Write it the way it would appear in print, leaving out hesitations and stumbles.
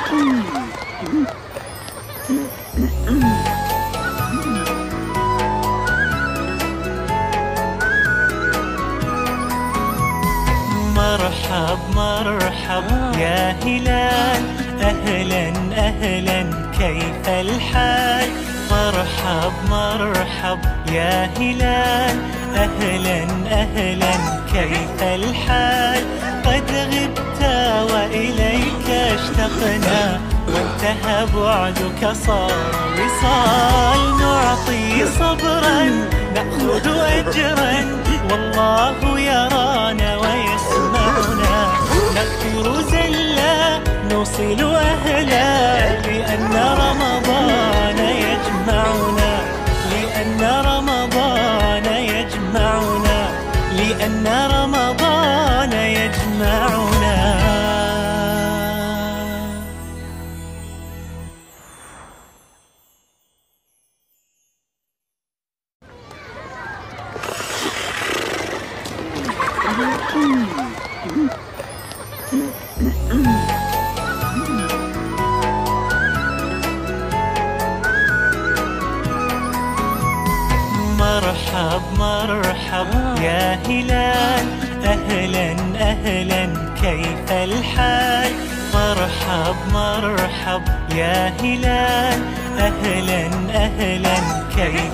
مرحب مرحب يا هلال، أهلا أهلا كيف الحال؟ مرحب مرحب يا هلال، أهلا أهلا كيف الحال؟ قد غبت وإليك اشتقنا، وانتهى بعدك صار وصال. نعطي صبرا نأخذ أجرا، والله يرانا ويسمعنا. نغفر زلا نوصل أهلا، لأن رمضان يجمعنا، لأن رمضان يجمعنا، لأن رمضان يجمعنا. مرحب مرحب يا هلال، أهلا أهلا كيف الحال؟ مرحب مرحب يا هلال، أهلا أهلا كيف